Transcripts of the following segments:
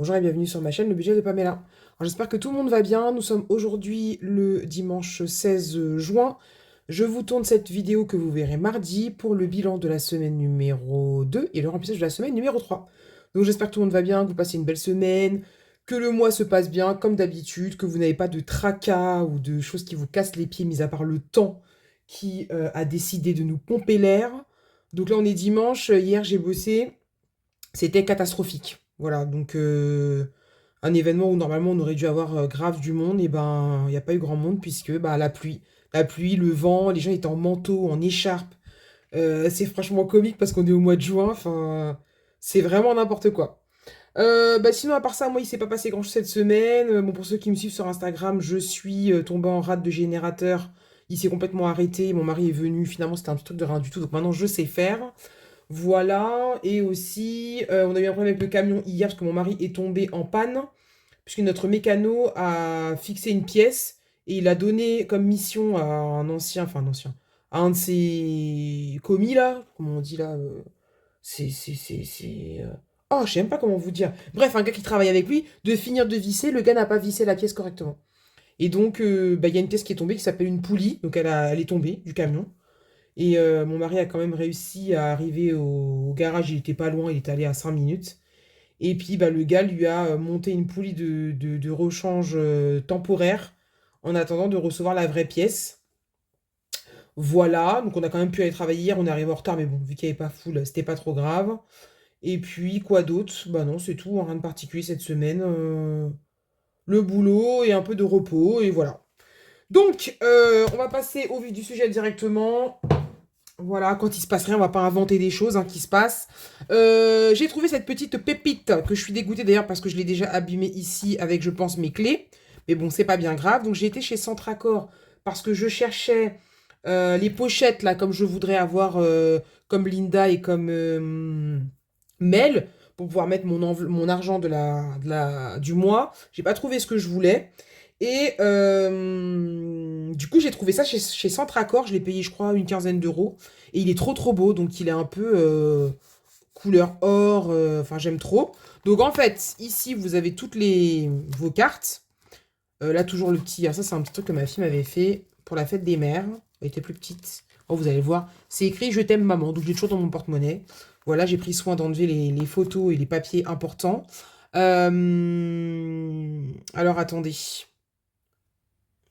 Bonjour et bienvenue sur ma chaîne Le Budget de Pamela. Alors, j'espère que tout le monde va bien. Nous sommes aujourd'hui le dimanche 16 juin. Je vous tourne cette vidéo que vous verrez mardi pour le bilan de la semaine numéro 2 et le remplissage de la semaine numéro 3. Donc j'espère que tout le monde va bien, que vous passez une belle semaine, que le mois se passe bien comme d'habitude, que vous n'avez pas de tracas ou de choses qui vous cassent les pieds, mis à part le temps qui a décidé de nous pomper l'air. Donc là on est dimanche, hier j'ai bossé, c'était catastrophique. Voilà, donc un événement où normalement on aurait dû avoir grave du monde, et ben il n'y a pas eu grand monde puisque bah, la pluie, le vent, les gens étaient en manteau, en écharpe. C'est franchement comique parce qu'on est au mois de juin, enfin c'est vraiment n'importe quoi. Bah sinon à part ça, moi il s'est pas passé grand chose cette semaine. Bon pour ceux qui me suivent sur Instagram, je suis tombée en rade de générateur. Il s'est complètement arrêté, mon mari est venu, finalement c'était un petit truc de rien du tout, donc maintenant je sais faire. Voilà, et aussi, on a eu un problème avec le camion hier parce que mon mari est tombé en panne, puisque notre mécano a fixé une pièce et il a donné comme mission à un ancien, à un de ses commis là, comment on dit là, oh, je sais même pas comment vous dire. Bref, un gars qui travaille avec lui, de finir de visser, le gars n'a pas vissé la pièce correctement. Et donc, bah, il y a une pièce qui est tombée qui s'appelle une poulie, donc elle est tombée du camion. Et mon mari a quand même réussi à arriver au garage, il était pas loin, il est allé à 5 minutes. Et puis bah, le gars lui a monté une poulie de rechange temporaire en attendant de recevoir la vraie pièce. Voilà, donc on a quand même pu aller travailler hier, on est arrivé en retard, mais bon, vu qu'il n'y avait pas foule, c'était pas trop grave. Et puis quoi d'autre? Bah non, c'est tout, rien de particulier cette semaine. Le boulot et un peu de repos, et voilà. Donc, on va passer au vif du sujet directement. Voilà, quand il se passe rien, on va pas inventer des choses qui se passent. J'ai trouvé cette petite pépite que je suis dégoûtée d'ailleurs parce que je l'ai déjà abîmée ici avec, je pense, mes clés. Mais bon, c'est pas bien grave. Donc j'ai été chez Centracor parce que je cherchais les pochettes là, comme je voudrais avoir, comme Linda et comme Mel, pour pouvoir mettre mon argent du mois. J'ai pas trouvé ce que je voulais. Et du coup, j'ai trouvé ça chez Centracor. Je l'ai payé, je crois, une quinzaine d'euros. Et il est trop trop beau. Donc, il est un peu couleur or. Enfin, j'aime trop. Donc, en fait, ici, vous avez vos cartes. Là, toujours le petit. Alors, ça, c'est un petit truc que ma fille m'avait fait pour la fête des mères. Elle était plus petite. Oh, vous allez voir. C'est écrit Je t'aime, maman. Donc, je l'ai toujours dans mon porte-monnaie. Voilà, j'ai pris soin d'enlever les photos et les papiers importants. Alors, attendez.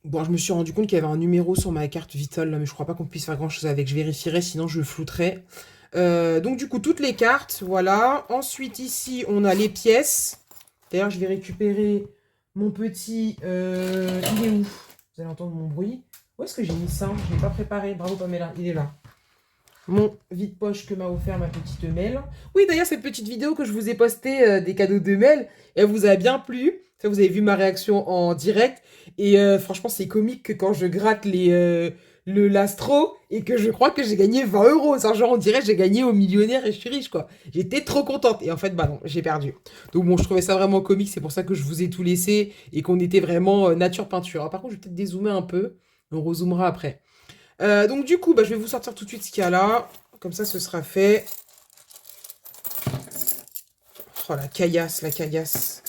Bon, je me suis rendu compte qu'il y avait un numéro sur ma carte Vitale, là, mais je crois pas qu'on puisse faire grand-chose avec. Je vérifierai, sinon je flouterai. Donc du coup, toutes les cartes, voilà. Ensuite, ici, on a les pièces. D'ailleurs, je vais récupérer mon petit... il est où? Vous allez entendre mon bruit. Où est-ce que j'ai mis ça? Je ne l'ai pas préparé. Bravo, Pamela. Il est là. Mon vide-poche que m'a offert ma petite Mel. Oui, d'ailleurs, cette petite vidéo que je vous ai postée des cadeaux de Mel, elle vous a bien plu. Ça, vous avez vu ma réaction en direct. Et franchement, c'est comique que quand je gratte le l'astro et que je crois que j'ai gagné 20 euros. Ça, genre, on dirait que j'ai gagné au millionnaire et je suis riche, quoi. J'étais trop contente. Et en fait, bah non, j'ai perdu. Donc bon, je trouvais ça vraiment comique. C'est pour ça que je vous ai tout laissé et qu'on était vraiment nature peinture. Alors, par contre, je vais peut-être dézoomer un peu. On rezoomera après. Donc du coup, bah, je vais vous sortir tout de suite ce qu'il y a là. Comme ça, ce sera fait. Oh, la caillasse, la caillasse.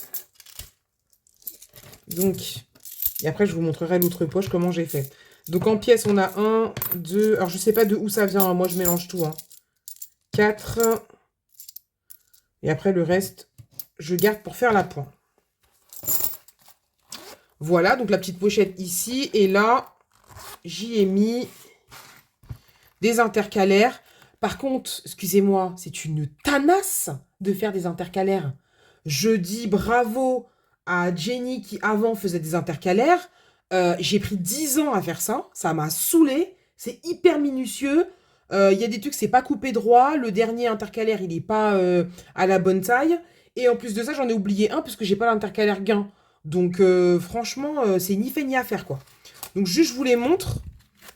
Donc, et après, je vous montrerai l'autre poche, comment j'ai fait. Donc, en pièces, on a un, deux... Alors, je sais pas de où ça vient, hein. Moi, je mélange tout. 4. Et après, le reste, je garde pour faire la pointe. Voilà, donc la petite pochette ici. Et là, j'y ai mis des intercalaires. Par contre, excusez-moi, c'est une tanasse de faire des intercalaires. Je dis bravo à Jenny qui avant faisait des intercalaires. J'ai pris 10 ans à faire ça. Ça m'a saoulé. C'est hyper minutieux. Il y a des trucs, c'est pas coupé droit. Le dernier intercalaire, il n'est pas à la bonne taille. Et en plus de ça, j'en ai oublié un parce que j'ai pas l'intercalaire gain. Donc franchement, c'est ni fait ni à faire quoi. Donc juste, je vous les montre.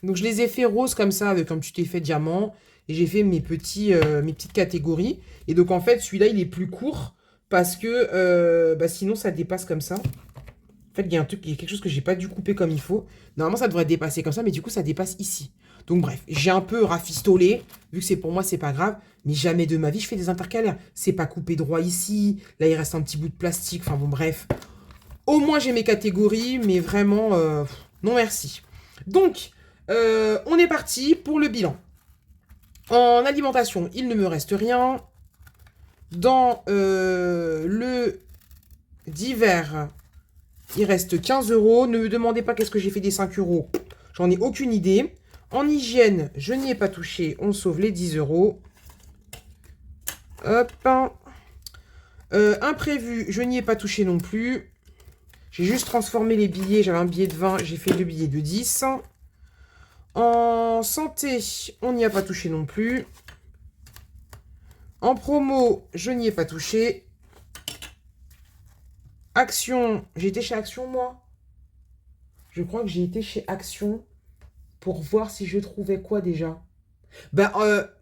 Donc je les ai fait roses comme ça avec un petit effet diamant. Et j'ai fait mes petites catégories. Et donc en fait, celui-là, il est plus court. Parce que bah, sinon, ça dépasse comme ça. En fait, il y a quelque chose que j'ai pas dû couper comme il faut. Normalement, ça devrait dépasser comme ça. Mais du coup, ça dépasse ici. Donc bref, j'ai un peu rafistolé. Vu que c'est pour moi, c'est pas grave. Mais jamais de ma vie, je fais des intercalaires. C'est pas coupé droit ici. Là, il reste un petit bout de plastique. Enfin bon, bref. Au moins, j'ai mes catégories. Mais vraiment, non merci. Donc, on est parti pour le bilan. En alimentation, il ne me reste rien. Dans le divers, il reste 15 euros. Ne me demandez pas qu'est-ce que j'ai fait des 5 euros. J'en ai aucune idée. En hygiène, je n'y ai pas touché. On sauve les 10 euros. Hop. Imprévu, je n'y ai pas touché non plus. J'ai juste transformé les billets. J'avais un billet de 20, j'ai fait 2 billets de 10. En santé, on n'y a pas touché non plus. En promo, je n'y ai pas touché. Action, j'ai été chez Action, moi. Je crois que j'ai été chez Action pour voir si je trouvais quoi déjà. Ben,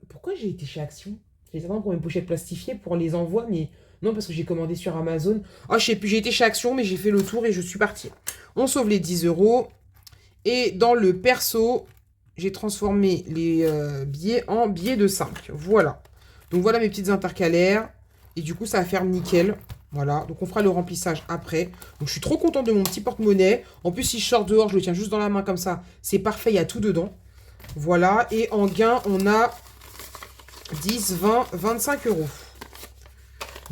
pourquoi j'ai été chez Action? J'ai certainement pour mes pochettes plastifiées pour les envois, mais non, parce que j'ai commandé sur Amazon. Ah, je sais plus, j'ai été chez Action, mais j'ai fait le tour et je suis partie. On sauve les 10 euros. Et dans le perso, j'ai transformé les billets en billets de 5. Voilà. Donc voilà mes petites intercalaires. Et du coup, ça va faire nickel. Voilà. Donc on fera le remplissage après. Donc je suis trop contente de mon petit porte-monnaie. En plus, si je sors dehors, je le tiens juste dans la main comme ça. C'est parfait, il y a tout dedans. Voilà. Et en gain, on a 10, 20, 25 euros.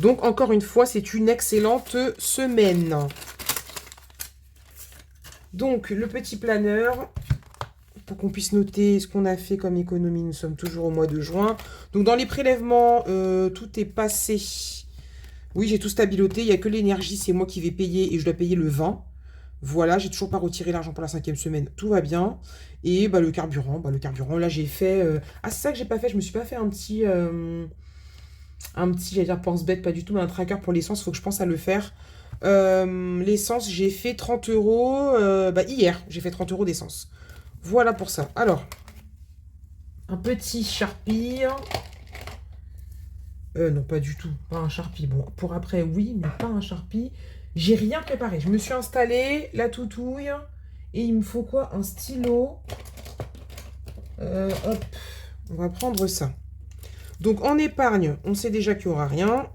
Donc encore une fois, c'est une excellente semaine. Donc le petit planeur, pour qu'on puisse noter ce qu'on a fait comme économie. Nous sommes toujours au mois de juin. Donc dans les prélèvements, tout est passé. Oui, j'ai tout stabiloté. Il n'y a que l'énergie, c'est moi qui vais payer et je dois payer le 20. Voilà, j'ai toujours pas retiré l'argent pour la 5e semaine. Tout va bien. Et bah, le carburant, là j'ai fait... Ah, c'est ça que j'ai pas fait. Je me suis pas fait un petit, j'allais dire pense-bête, pas du tout, mais un tracker pour l'essence. Il faut que je pense à le faire. L'essence, j'ai fait 30 euros. Hier, j'ai fait 30 euros d'essence. Voilà pour ça. Alors, un petit Sharpie. Non, pas du tout. Pas un Sharpie. Bon, pour après, oui, mais pas un Sharpie. J'ai rien préparé. Je me suis installée, la toutouille. Et il me faut quoi? Un stylo. Hop. On va prendre ça. Donc, en épargne, on sait déjà qu'il n'y aura rien.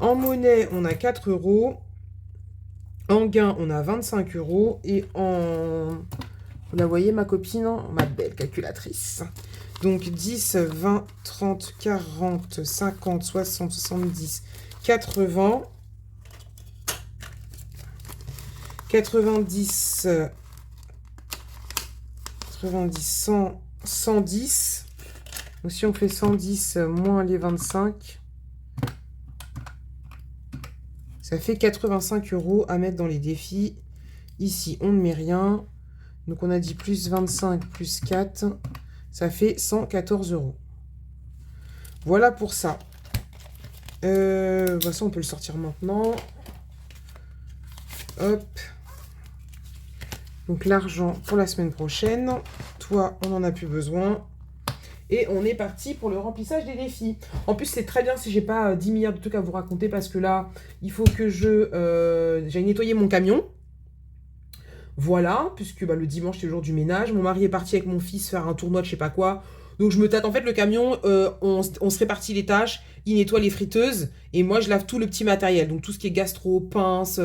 En monnaie, on a 4 euros. En gain, on a 25 euros. Et en... Vous la voyez, ma copine, hein, ma belle calculatrice. Donc 10, 20, 30, 40, 50, 60, 70, 80, 90, 90, 100, 110. Donc si on fait 110 moins les 25, ça fait 85 euros à mettre dans les défis. Ici, on ne met rien. Donc on a dit plus 25, plus 4, ça fait 114 euros. Voilà pour ça. Ça, on peut le sortir maintenant. Hop. Donc l'argent pour la semaine prochaine. Toi, on n'en a plus besoin. Et on est parti pour le remplissage des défis. En plus, c'est très bien si j'ai pas 10 milliards de trucs à vous raconter parce que là, il faut que j'aille nettoyer mon camion. Voilà, puisque le dimanche, c'est le jour du ménage. Mon mari est parti avec mon fils faire un tournoi de je sais pas quoi. Donc, je me tâte. En fait, le camion, on se répartit les tâches. Il nettoie les friteuses. Et moi, je lave tout le petit matériel. Donc, tout ce qui est gastro, pince,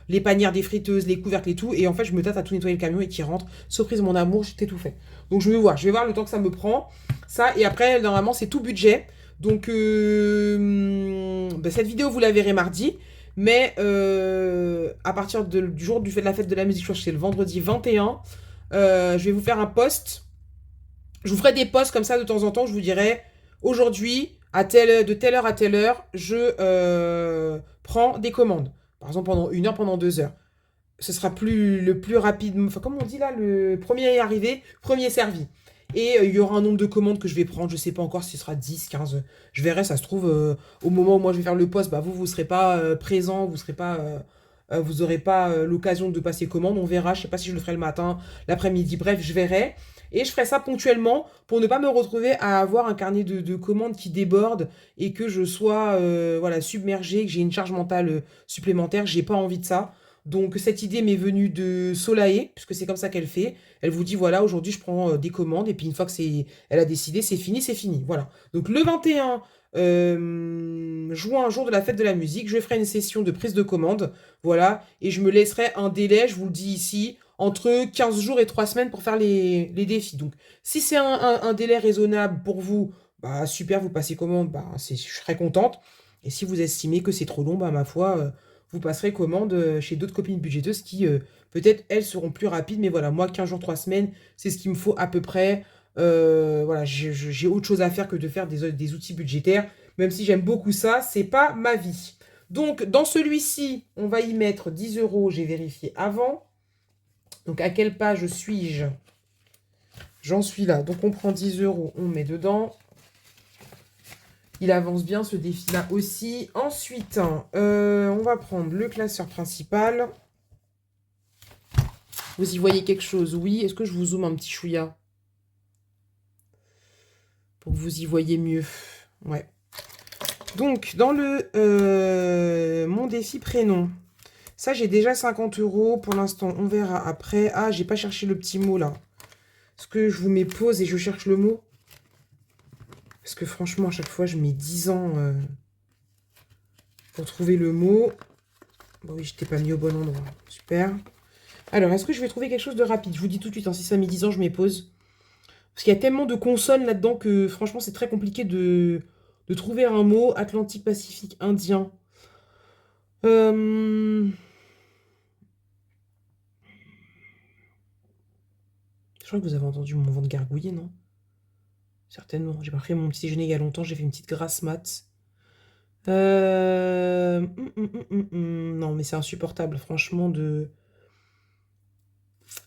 les panières des friteuses, les couvercles et tout. Et en fait, je me tâte à tout nettoyer le camion et qu'il rentre. Surprise, mon amour, j'étais tout fait. Donc, je vais voir. Je vais voir le temps que ça me prend. Ça, et après, normalement, c'est tout budget. Donc, cette vidéo, vous la verrez mardi. Mais à partir du jour de la fête de la musique, je crois que c'est le vendredi 21, je vais vous faire un post. Je vous ferai des posts comme ça de temps en temps. Je vous dirai, aujourd'hui, de telle heure à telle heure, je prends des commandes. Par exemple, pendant 1 heure, pendant 2 heures. Ce sera le plus rapide. Enfin, comme on dit là, le premier arrivé, premier servi. Et il y aura un nombre de commandes que je vais prendre. Je ne sais pas encore si ce sera 10, 15. Je verrai, ça se trouve, au moment où moi je vais faire le post, vous ne serez pas présent, vous n'aurez pas l'occasion de passer commande. On verra, je ne sais pas si je le ferai le matin, l'après-midi. Bref, je verrai. Et je ferai ça ponctuellement pour ne pas me retrouver à avoir un carnet de commandes qui déborde et que je sois submergée, que j'ai une charge mentale supplémentaire. J'ai pas envie de ça. Donc cette idée m'est venue de Solae, puisque c'est comme ça qu'elle fait. Elle vous dit, voilà, aujourd'hui je prends des commandes, et puis une fois que elle a décidé, c'est fini, c'est fini. Voilà. Donc le 21 juin, jour de la fête de la musique, je ferai une session de prise de commande. Voilà. Et je me laisserai un délai, je vous le dis ici, entre 15 jours et 3 semaines pour faire les défis. Donc si c'est un délai raisonnable pour vous, bah super, vous passez commande, bah, je serai contente. Et si vous estimez que c'est trop long, bah ma foi, vous passerez commande chez d'autres copines budgéteuses qui, peut-être, elles seront plus rapides. Mais voilà, moi, 15 jours, 3 semaines, c'est ce qu'il me faut à peu près. Voilà, j'ai autre chose à faire que de faire des outils budgétaires. Même si j'aime beaucoup ça, c'est pas ma vie. Donc, dans celui-ci, on va y mettre 10 euros. J'ai vérifié avant. Donc, à quelle page suis-je? J'en suis là. Donc, on prend 10 euros, on met dedans. Il avance bien ce défi-là aussi. Ensuite, on va prendre le classeur principal. Vous y voyez quelque chose? Oui. Est-ce que je vous zoome un petit chouïa? Pour que vous y voyez mieux. Ouais. Donc, dans mon défi prénom, ça, j'ai déjà 50 euros. Pour l'instant, on verra après. Ah, j'ai pas cherché le petit mot, là. Est-ce que je vous mets pause et je cherche le mot? Parce que franchement, à chaque fois, je mets 10 ans pour trouver le mot. Bon, oui, je t'ai pas mis au bon endroit. Super. Alors, est-ce que je vais trouver quelque chose de rapide? Je vous dis tout de suite, hein, si ça met 10 ans, je mets pause. Parce qu'il y a tellement de consonnes là-dedans que franchement, c'est très compliqué de trouver un mot. Atlantique, Pacifique, Indien. Je crois que vous avez entendu mon ventre gargouiller, non? Certainement. J'ai pas pris mon petit déjeuner il y a longtemps. J'ai fait une petite grasse mat. Non, mais c'est insupportable, franchement, de...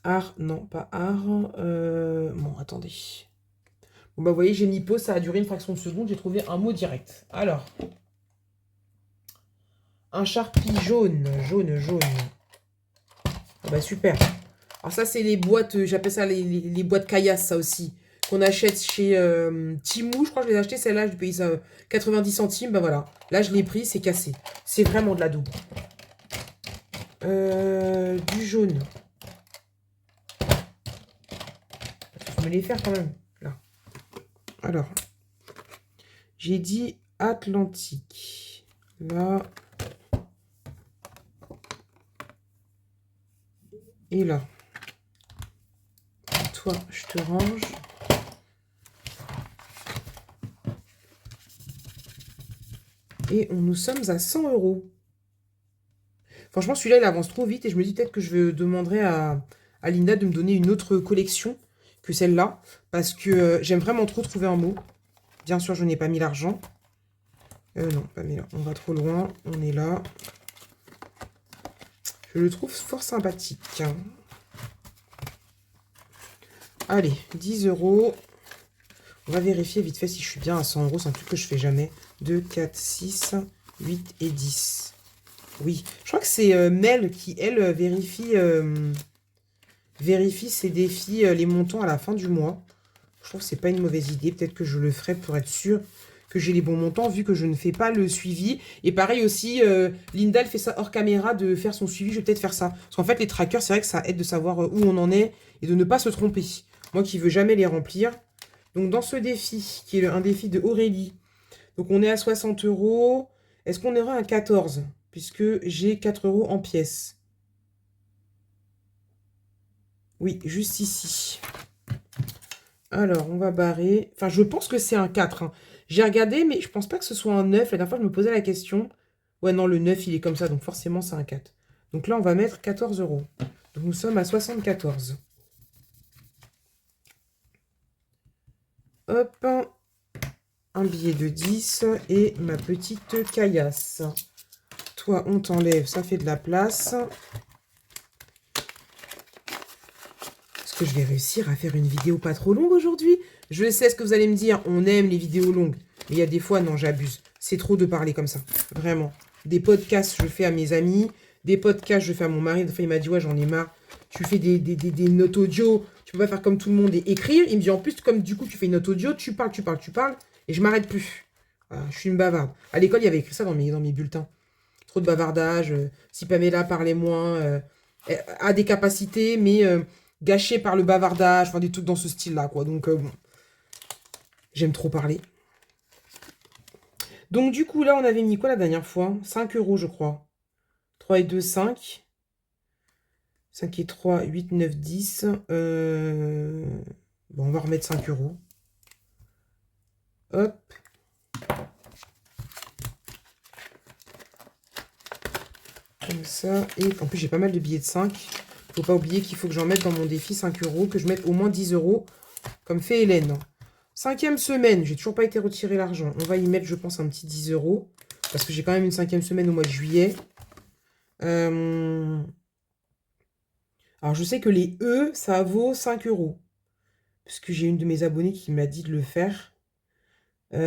Art, non, pas art. Bon, attendez. Bon, bah, vous voyez, j'ai mis pause, ça a duré une fraction de seconde, j'ai trouvé un mot direct. Alors, un charpie jaune, jaune. Ah bah, super. Alors ça, c'est les boîtes, j'appelle ça les boîtes caillasse, ça aussi, qu'on achète chez Temu. Je crois que je les ai achetées, celle-là, je paye ça 90 centimes. Bah voilà, là, je l'ai pris, c'est cassé. C'est vraiment de la double. Du jaune. Il faut me les faire quand même, là. Alors, j'ai dit Atlantique. Là. Et là. Toi, je te range. Et nous sommes à 100 euros. Franchement, celui-là, il avance trop vite. Et je me dis peut-être que je demanderai à Linda de me donner une autre collection que celle-là. Parce que j'aime vraiment trop trouver un mot. Bien sûr, je n'ai pas mis l'argent. Non, pas mis là. On va trop loin. On est là. Je le trouve fort sympathique. Allez, 10 euros. On va vérifier vite fait si je suis bien à 100 euros. C'est un truc que je fais jamais. 2, 4, 6, 8 et 10. Oui, je crois que c'est Mel qui, elle, vérifie ses défis, les montants à la fin du mois. Je trouve que c'est pas une mauvaise idée. Peut-être que je le ferai pour être sûr que j'ai les bons montants, vu que je ne fais pas le suivi. Et pareil aussi, Linda, elle fait ça hors caméra, de faire son suivi. Je vais peut-être faire ça. Parce qu'en fait, les trackers, c'est vrai que ça aide de savoir où on en est et de ne pas se tromper. Moi qui veux jamais les remplir. Donc, dans ce défi, qui est un défi de Aurélie, donc on est à 60 euros. Est-ce qu'on aura un 14? Puisque j'ai 4 euros en pièces. Oui, juste ici. Alors, on va barrer. Enfin, je pense que c'est un 4. Hein. J'ai regardé, mais je pense pas que ce soit un 9. La dernière fois, je me posais la question. Ouais, non, le 9, il est comme ça. Donc, forcément, c'est un 4. Donc là, on va mettre 14 euros. Donc, nous sommes à 74. Hop. Un billet de 10 et ma petite caillasse. Toi, on t'enlève. Ça fait de la place. Est-ce que je vais réussir à faire une vidéo pas trop longue aujourd'hui? Je sais ce que vous allez me dire, on aime les vidéos longues. Mais il y a des fois, non, j'abuse. C'est trop de parler comme ça, vraiment. Des podcasts, je fais à mes amis. Des podcasts, je fais à mon mari. Des fois, il m'a dit, ouais, j'en ai marre. Tu fais des notes audio. Tu peux pas faire comme tout le monde et écrire. Il me dit, en plus, comme du coup, tu fais une note audio, tu parles. Et je m'arrête plus. Voilà, je suis une bavarde. À l'école, il y avait écrit ça dans mes bulletins. trop de bavardage, si Pamela parlait moins, a des capacités, mais gâchées par le bavardage, enfin des trucs dans ce style-là, quoi. Donc, bon, j'aime trop parler. Donc, du coup, là, on avait mis quoi la dernière fois? 5 euros, je crois. 3 et 2, 5. 5 et 3, 8, 9, 10. Bon, on va remettre 5 euros. Hop. Comme ça. Et en plus, j'ai pas mal de billets de 5. Faut pas oublier qu'il faut que j'en mette dans mon défi 5 euros, que je mette au moins 10 euros, comme fait Hélène. 5e semaine, j'ai toujours pas été retiré l'argent. On va y mettre, je pense, un petit 10 euros. Parce que j'ai quand même une 5e semaine au mois de juillet. Alors, je sais que les E, ça vaut 5 euros. Parce que j'ai une de mes abonnées qui m'a dit de le faire. On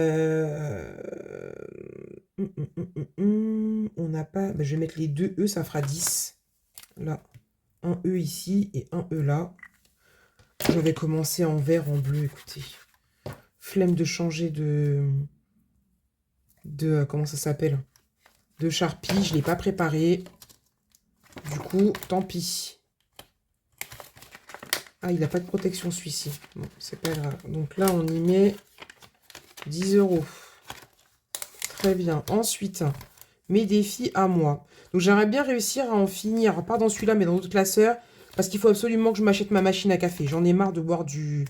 n'a pas... Ben, je vais mettre les deux E, ça fera 10. Là, un E ici et un E là. Je vais commencer en vert, en bleu, écoutez. Flemme de changer de comment ça s'appelle? De Sharpie, je ne l'ai pas préparé. Du coup, tant pis. Ah, il n'a pas de protection celui-ci. Bon, c'est pas grave. Donc là, on y met 10 euros. Très bien. Ensuite, mes défis à moi. Donc j'aimerais bien réussir à en finir, pas dans celui-là, mais dans d'autres classeurs. Parce qu'il faut absolument que je m'achète ma machine à café. J'en ai marre de boire du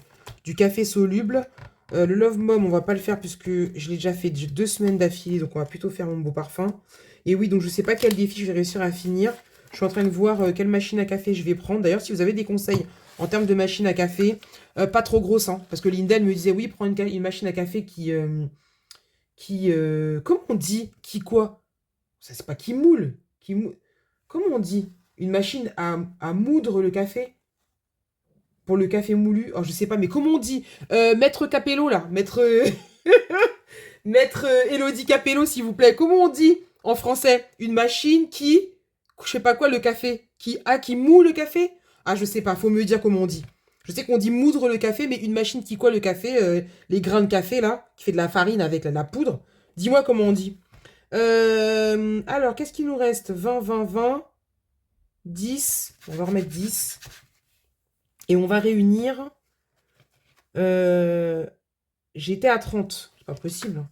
café soluble. Le Love Mom, on va pas le faire puisque je l'ai déjà fait 2 semaines d'affilée. Donc on va plutôt faire mon beau parfum. Et oui, donc je sais pas quel défi je vais réussir à finir. Je suis en train de voir quelle machine à café je vais prendre. D'ailleurs, si vous avez des conseils en termes de machine à café, pas trop grosse, hein, parce que Lindell me disait, oui, prends une machine à café qui comment on dit? Qui quoi? Ça, c'est pas qui moule. Comment on dit? Une machine à moudre le café? Pour le café moulu? Oh, je sais pas, mais comment on dit? Maître Capello, là. Maître... Maître Elodie Capello, s'il vous plaît. Comment on dit en français? Une machine qui... Je sais pas quoi, le café. Qui moule le café? Ah, je sais pas, faut me dire comment on dit. Je sais qu'on dit moudre le café, mais une machine qui quoi le café? Les grains de café, là, qui fait de la farine avec la poudre. Dis-moi comment on dit. Alors, qu'est-ce qu'il nous reste? 20, 20, 20. 10. On va remettre 10. Et on va réunir... J'étais à 30. C'est pas possible.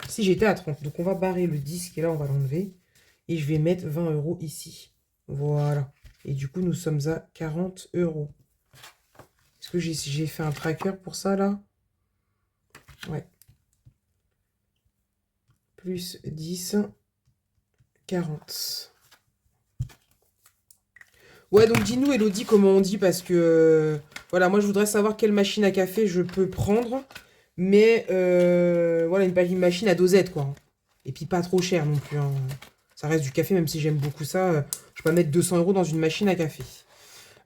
Si j'étais à 30. Donc, on va barrer le 10 qui est là, on va l'enlever. Et je vais mettre 20 euros ici. Voilà. Et du coup, nous sommes à 40 euros. Est-ce que j'ai fait un tracker pour ça, là? Ouais. Plus 10, 40. Ouais, donc dis-nous, Elodie, comment on dit, parce que... voilà, moi, je voudrais savoir quelle machine à café je peux prendre. Mais, voilà, une machine à dosette, quoi. Et puis, pas trop cher non plus, hein. Ça reste du café, même si j'aime beaucoup ça. Je peux pas mettre 200 euros dans une machine à café.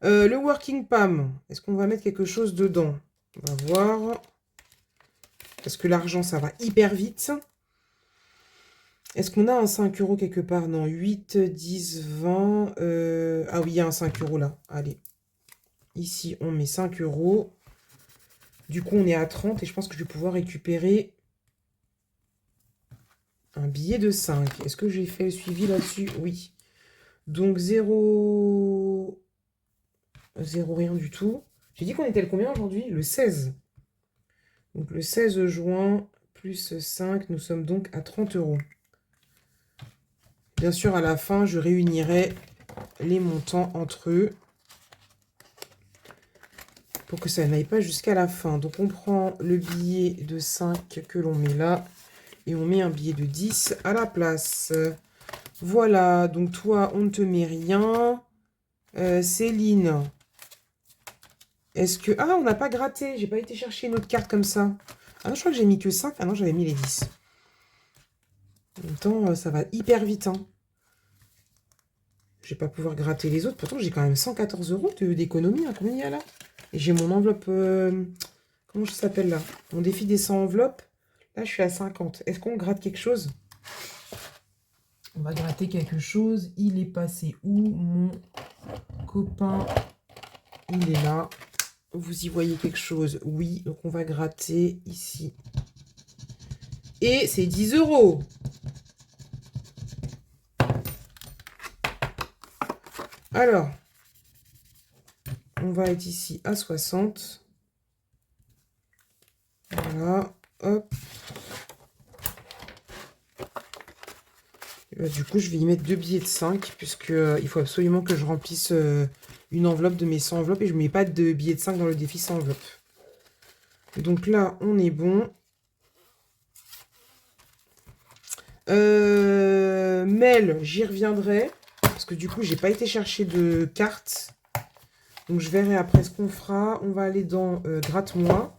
Le Working Pam, est-ce qu'on va mettre quelque chose dedans? On va voir. Parce que l'argent, ça va hyper vite. Est-ce qu'on a un 5 euros quelque part? Non, 8, 10, 20. Ah oui, il y a un 5 euros là. Allez. Ici, on met 5 euros. Du coup, on est à 30 et je pense que je vais pouvoir récupérer un billet de 5. Est-ce que j'ai fait le suivi là-dessus? Oui. Donc, 0... 0 rien du tout. J'ai dit qu'on était le combien aujourd'hui? Le 16. Donc, le 16 juin, plus 5, nous sommes donc à 30 euros. Bien sûr, à la fin, je réunirai les montants entre eux pour que ça n'aille pas jusqu'à la fin. Donc, on prend le billet de 5 que l'on met là et on met un billet de 10 à la place. Voilà, donc toi, on ne te met rien. Céline, est-ce que... Ah, on n'a pas gratté. J'ai pas été chercher une autre carte comme ça. Ah non, je crois que j'ai mis que 5. Ah non, j'avais mis les 10. En même temps, ça va hyper vite, hein. Je vais pas pouvoir gratter les autres. Pourtant, j'ai quand même 114 euros d'économie. Hein. Combien il y a là? Et j'ai mon enveloppe... comment ça s'appelle là? Mon défi des 100 enveloppes. Là, je suis à 50. Est-ce qu'on gratte quelque chose? On va gratter quelque chose. Il est passé où, mon copain? Il est là. Vous y voyez quelque chose? Oui. Donc, on va gratter ici. Et c'est 10 euros. Alors, on va être ici à 60. Voilà, hop. Et bah, du coup, je vais y mettre 2 billets de 5, puisque il faut absolument que je remplisse une enveloppe de mes 100 enveloppes, et je ne mets pas de billets de 5 dans le défi 100 enveloppes. Donc là, on est bon. Mail, j'y reviendrai, parce que du coup, j'ai pas été chercher de cartes. Donc, je verrai après ce qu'on fera. On va aller dans gratte-moi.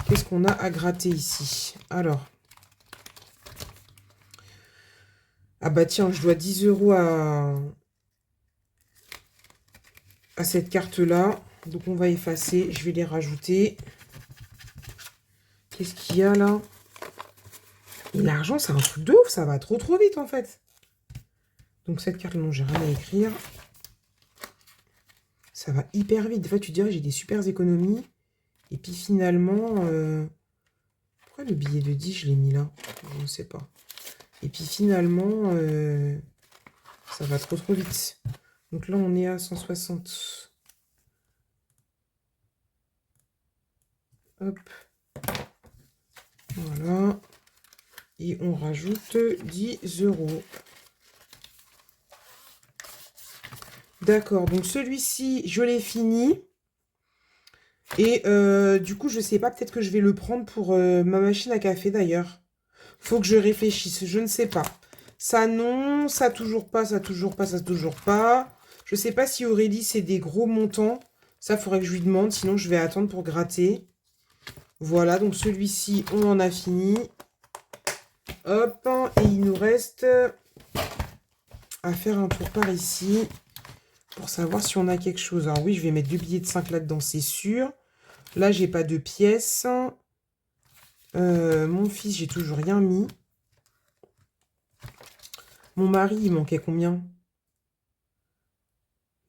Qu'est-ce qu'on a à gratter ici? Alors. Ah bah tiens, je dois 10 euros à cette carte-là. Donc, on va effacer. Je vais les rajouter. Qu'est-ce qu'il y a là? Et l'argent, c'est un truc de ouf. Ça va trop vite, en fait. Donc, cette carte, non, j'ai rien à écrire. Ça va hyper vite. Des fois, tu te dirais, j'ai des super économies. Et puis, finalement... Pourquoi le billet de 10, je l'ai mis là? Je ne sais pas. Et puis, finalement... Ça va trop vite. Donc là, on est à 160. Hop. Voilà. Et on rajoute 10 euros. D'accord. Donc celui-ci, je l'ai fini. Et du coup, je sais pas. Peut-être que je vais le prendre pour ma machine à café d'ailleurs. Faut que je réfléchisse. Je ne sais pas. Ça non. Ça toujours pas. Ça toujours pas. Ça toujours pas. Je sais pas si Aurélie, c'est des gros montants. Ça, faudrait que je lui demande. Sinon, je vais attendre pour gratter. Voilà. Donc celui-ci, on en a fini. Hop. Et il nous reste à faire un tour par ici. Pour savoir si on a quelque chose. Alors oui, je vais mettre 2 billets de 5 là-dedans, c'est sûr. Là, j'ai pas de pièces. Mon fils, j'ai toujours rien mis. Mon mari, il manquait combien?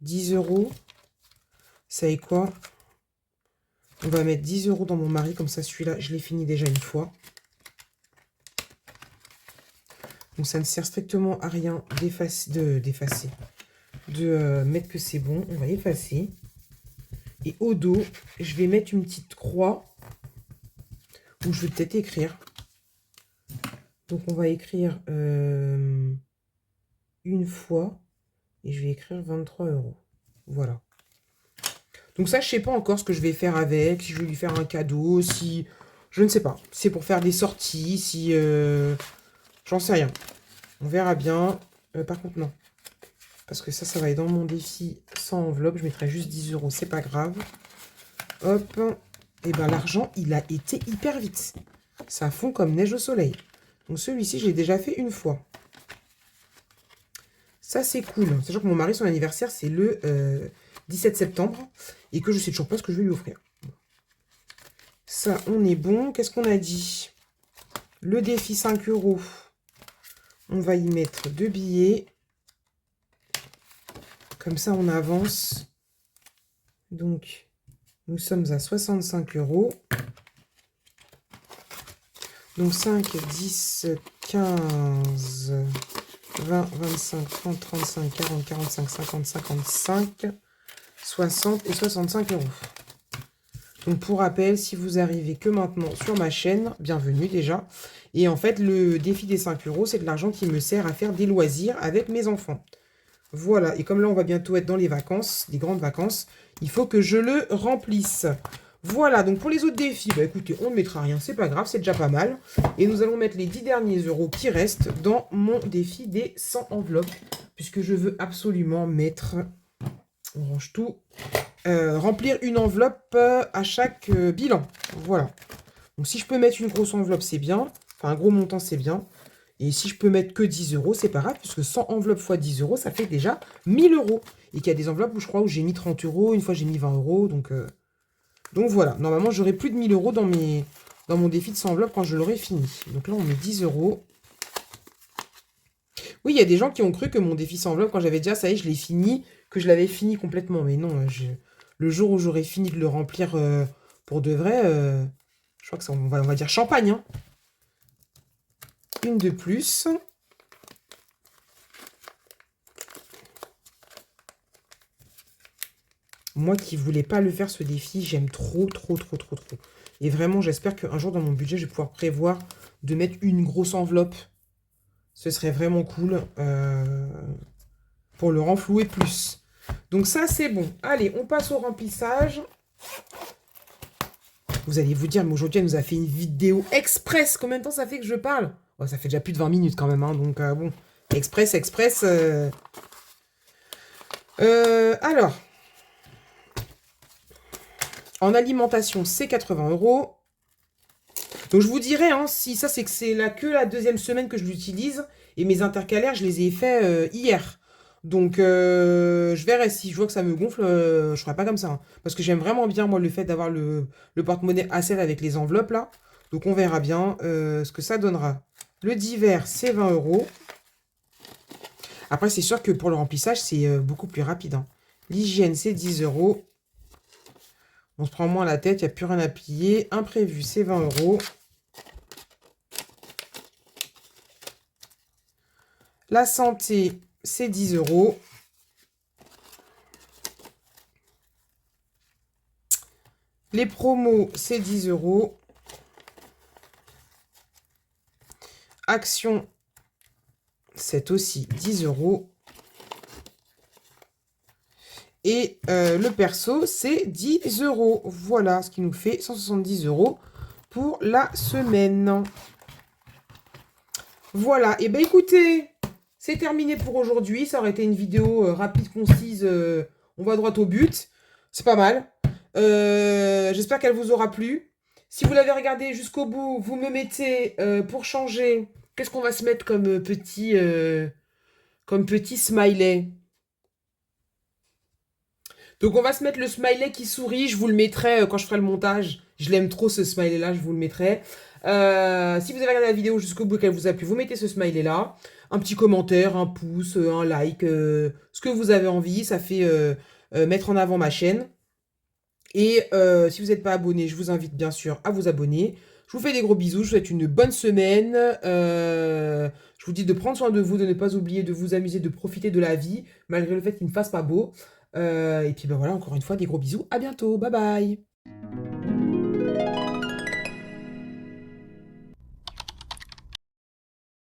10 euros. Vous savez quoi? On va mettre 10 euros dans mon mari. Comme ça, celui-là, je l'ai fini déjà une fois. Donc, ça ne sert strictement à rien d'effacer. De mettre que c'est bon. On va effacer. Et au dos, je vais mettre une petite croix. Ou je vais peut-être écrire. Donc, on va écrire une fois. Et je vais écrire 23 euros. Voilà. Donc ça, je ne sais pas encore ce que je vais faire avec. Si je vais lui faire un cadeau, si... Je ne sais pas. C'est pour faire des sorties, si... J'en sais rien. On verra bien. Par contre, non. Parce que ça va être dans mon défi sans enveloppe. Je mettrai juste 10 euros. C'est pas grave. Hop. Et ben l'argent, il a été hyper vite. Ça fond comme neige au soleil. Donc celui-ci, je l'ai déjà fait une fois. Ça, c'est cool. Sachant que mon mari, son anniversaire, c'est le 17 septembre. Et que je sais toujours pas ce que je vais lui offrir. Ça, on est bon. Qu'est-ce qu'on a dit? Le défi 5 euros. On va y mettre 2 billets. Comme ça, on avance. Donc, nous sommes à 65 euros. Donc, 5, 10, 15, 20, 25, 30, 35, 40, 45, 50, 55, 60 et 65 euros. Donc, pour rappel, si vous arrivez que maintenant sur ma chaîne, bienvenue déjà. Et en fait, le défi des 5 euros, c'est de l'argent qui me sert à faire des loisirs avec mes enfants. Voilà. Et comme là, on va bientôt être dans les vacances, les grandes vacances, il faut que je le remplisse. Voilà. Donc, pour les autres défis, bah écoutez, on ne mettra rien. C'est pas grave, c'est déjà pas mal. Et nous allons mettre les 10 derniers euros qui restent dans mon défi des 100 enveloppes. Puisque je veux absolument mettre... On range tout. Remplir une enveloppe à chaque bilan. Voilà. Donc, si je peux mettre une grosse enveloppe, c'est bien. Enfin, un gros montant, c'est bien. Et si je peux mettre que 10 euros, c'est pas grave, puisque 100 enveloppes fois 10 euros, ça fait déjà 1000 euros. Et qu'il y a des enveloppes où je crois où j'ai mis 30 euros, une fois j'ai mis 20 euros. Donc voilà. Normalement, j'aurai plus de 1000 euros dans mon défi de 100 enveloppes quand je l'aurai fini. Donc là, on met 10 euros. Oui, il y a des gens qui ont cru que mon défi 100 enveloppes, quand j'avais déjà, ça y est, je l'ai fini, que je l'avais fini complètement. Mais non, le jour où j'aurai fini de le remplir pour de vrai, je crois que ça, on va dire champagne. Hein. une de plus. Moi qui voulais pas le faire ce défi, j'aime trop, trop, trop, trop, trop. Et vraiment, j'espère qu'un jour dans mon budget, je vais pouvoir prévoir de mettre une grosse enveloppe. Ce serait vraiment cool pour le renflouer plus. Donc ça, c'est bon. Allez, on passe au remplissage. Vous allez vous dire, mais aujourd'hui, elle nous a fait une vidéo express. Combien de temps ça fait que je parle? Oh, ça fait déjà plus de 20 minutes quand même. Hein, donc bon, express. Alors... En alimentation, c'est 80 €. Donc je vous dirais, hein, si ça c'est que c'est là que la deuxième semaine que je l'utilise. Et mes intercalaires, je les ai faits hier. Donc je verrai si je vois que ça me gonfle, je ferai pas comme ça. Hein. Parce que j'aime vraiment bien, moi, le fait d'avoir le porte-monnaie A7 avec les enveloppes là. Donc on verra bien ce que ça donnera. Le divers, c'est 20 €. Après, c'est sûr que pour le remplissage, c'est beaucoup plus rapide. Hein. L'hygiène, c'est 10 €. On se prend moins la tête, il n'y a plus rien à plier. Imprévu, c'est 20 €. La santé, c'est 10 €. Les promos, c'est 10 €. Action, c'est aussi 10 €. Et le perso, c'est 10 €. Voilà, ce qui nous fait 170 € pour la semaine. Voilà, et ben écoutez, c'est terminé pour aujourd'hui. Ça aurait été une vidéo rapide, concise, on va droit au but. C'est pas mal. J'espère qu'elle vous aura plu. Si vous l'avez regardé jusqu'au bout, vous me mettez pour changer. Qu'est-ce qu'on va se mettre comme petit smiley? Donc on va se mettre le smiley qui sourit. Je vous le mettrai quand je ferai le montage. Je l'aime trop ce smiley-là, je vous le mettrai. Si vous avez regardé la vidéo jusqu'au bout et qu'elle vous a plu, vous mettez ce smiley-là. Un petit commentaire, un pouce, un like, ce que vous avez envie. Ça fait mettre en avant ma chaîne. Et si vous n'êtes pas abonné, je vous invite bien sûr à vous abonner. Je vous fais des gros bisous, je vous souhaite une bonne semaine. Je vous dis de prendre soin de vous, de ne pas oublier de vous amuser, de profiter de la vie, malgré le fait qu'il ne fasse pas beau. Et puis ben voilà, encore une fois, des gros bisous. À bientôt. Bye bye.